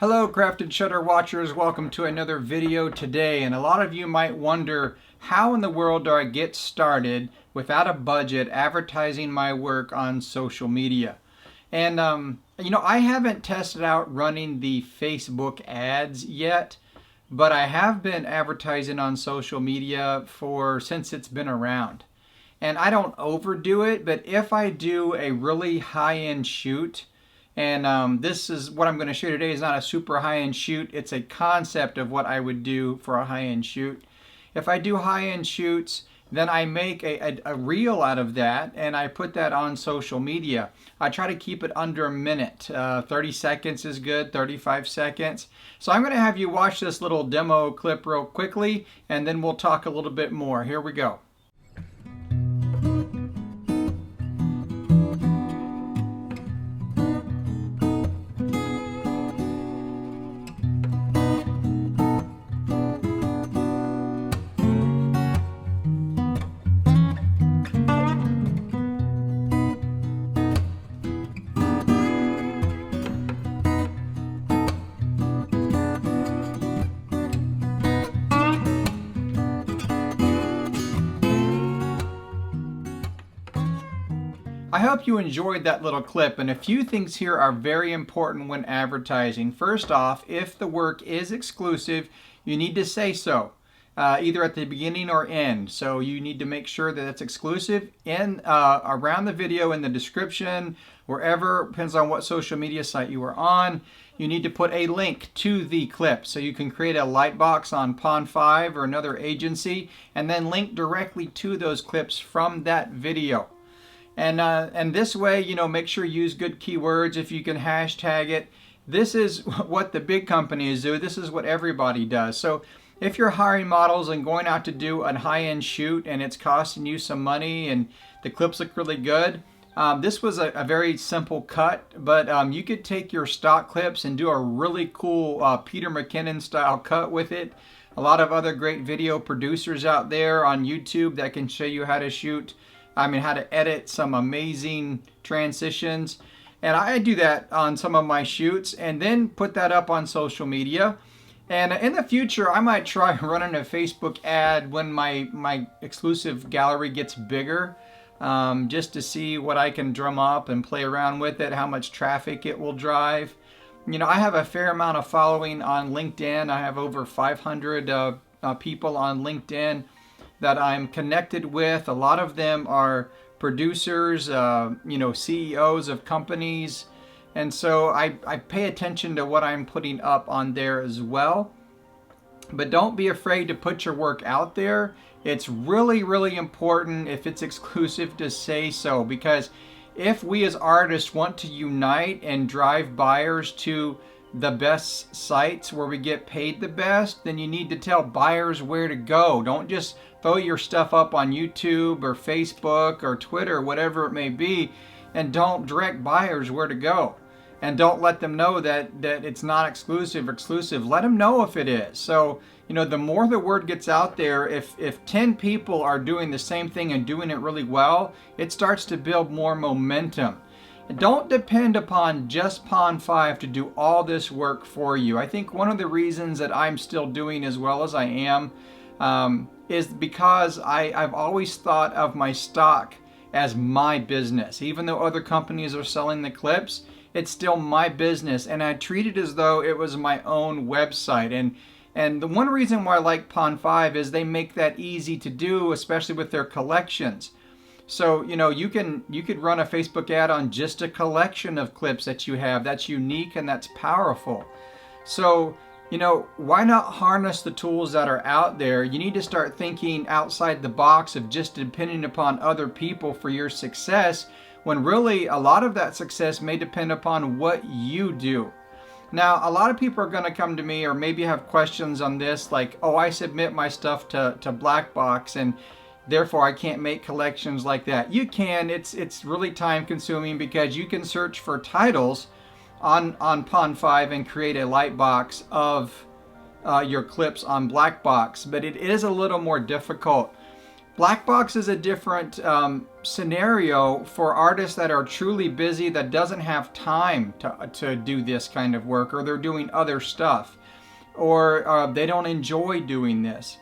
Hello Crafted Shutter watchers, welcome to another video today. And a lot of you might wonder, how in the world do I get started without a budget advertising my work on social media? And I haven't tested out running the Facebook ads yet, but I have been advertising on social media since it's been around. And I don't overdo it, but if I do a really high-end shoot, and this is what I'm going to show today is not a super high-end shoot. It's a concept of what I would do for a high-end shoot. If I do high-end shoots, then I make a reel out of that and I put that on social media. I try to keep it under a minute. 30 seconds is good, 35 seconds. So I'm going to have you watch this little demo clip real quickly and then we'll talk a little bit more. Here we go. I hope you enjoyed that little clip, and a few things here are very important when advertising. First off, if the work is exclusive, you need to say so, either at the beginning or end. So you need to make sure that it's exclusive in around the video, in the description, wherever, depends on what social media site you are on. You need to put a link to the clip. So you can create a lightbox on Pond5 or another agency, and then link directly to those clips from that video. And this way, make sure you use good keywords. If you can hashtag it. This is what the big companies do. This is what everybody does. So if you're hiring models and going out to do a high-end shoot and it's costing you some money and the clips look really good, this was a very simple cut, but you could take your stock clips and do a really cool Peter McKinnon style cut with it. A lot of other great video producers out there on YouTube that can show you how to how to edit some amazing transitions. And I do that on some of my shoots and then put that up on social media. And in the future, I might try running a Facebook ad when my exclusive gallery gets bigger, just to see what I can drum up and play around with it, how much traffic it will drive. I have a fair amount of following on LinkedIn. I have over 500 people on LinkedIn that I'm connected with. A lot of them are producers, CEOs of companies. And so I pay attention to what I'm putting up on there as well. But don't be afraid to put your work out there. It's really, really important if it's exclusive to say so, because if we as artists want to unite and drive buyers to the best sites where we get paid the best, then you need to tell buyers where to go. Don't just throw your stuff up on YouTube or Facebook or Twitter, whatever it may be, and don't direct buyers where to go. And don't let them know that it's not exclusive. Let them know if it is. So, the more the word gets out there, if 10 people are doing the same thing and doing it really well, it starts to build more momentum. Don't depend upon just Pond5 to do all this work for you. I think one of the reasons that I'm still doing as well as I am is because I've always thought of my stock as my business. Even though other companies are selling the clips, it's still my business, and I treat it as though it was my own website. And the one reason why I like Pond5 is they make that easy to do, especially with their collections. So, you could run a Facebook ad on just a collection of clips that you have that's unique and that's powerful. So, why not harness the tools that are out there? You need to start thinking outside the box of just depending upon other people for your success, when really a lot of that success may depend upon what you do. Now, a lot of people are going to come to me or maybe have questions on this, like, oh, I submit my stuff to Black Box and therefore I can't make collections like that. You can. It's really time consuming because you can search for titles on Pond5 and create a light box of your clips on Black Box, but it is a little more difficult. Black box is a different scenario for artists that are truly busy, that doesn't have time to do this kind of work, or they're doing other stuff, or they don't enjoy doing this.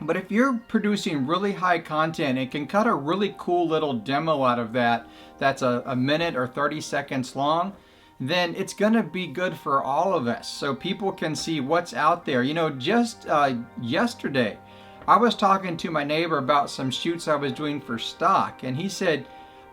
But if you're producing really high content and can cut a really cool little demo out of that, that's a minute or 30 seconds long, then it's going to be good for all of us, so people can see what's out there. You know, just yesterday, I was talking to my neighbor about some shoots I was doing for stock, and he said,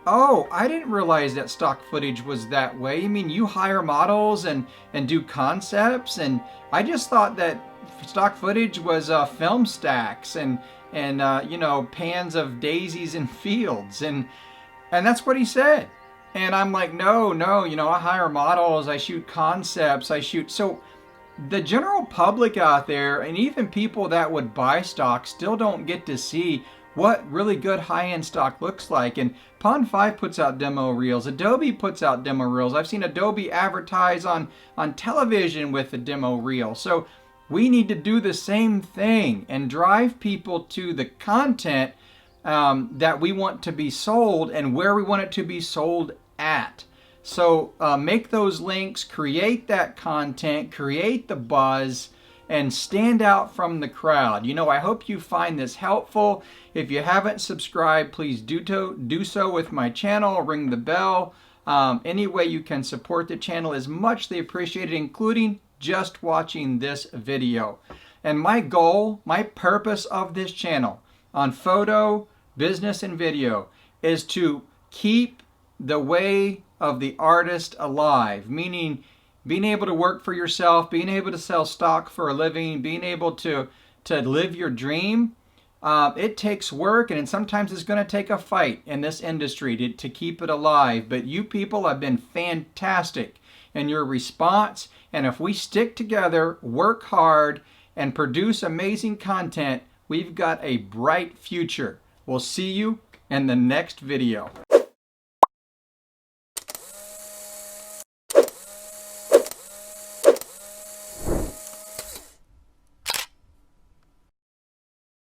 "Oh, I didn't realize that stock footage was that way. You mean you hire models and do concepts? And I just thought that stock footage was film stacks and you know, pans of daisies and fields." And that's what he said. And I'm like, no, you know, I hire models, I shoot concepts, I shoot. So the general public out there, and even people that would buy stock, still don't get to see what really good high-end stock looks like. And Pond 5 puts out demo reels. Adobe puts out demo reels. I've seen Adobe advertise on television with a demo reel. So we need to do the same thing and drive people to the content that we want to be sold and where we want it to be sold at. So make those links, create that content, create the buzz, and stand out from the crowd. You know, I hope you find this helpful. If you haven't subscribed, please do so with my channel, ring the bell. Any way you can support the channel is muchly appreciated, including just watching this video. And my goal, my purpose of this channel on photo, business, and video is to keep the way of the artist alive, meaning being able to work for yourself, being able to sell stock for a living, being able to live your dream. It takes work, and sometimes it's going to take a fight in this industry to keep it alive. But you people have been fantastic in your response, and if we stick together, work hard, and produce amazing content, we've got a bright future. We'll see you in the next video.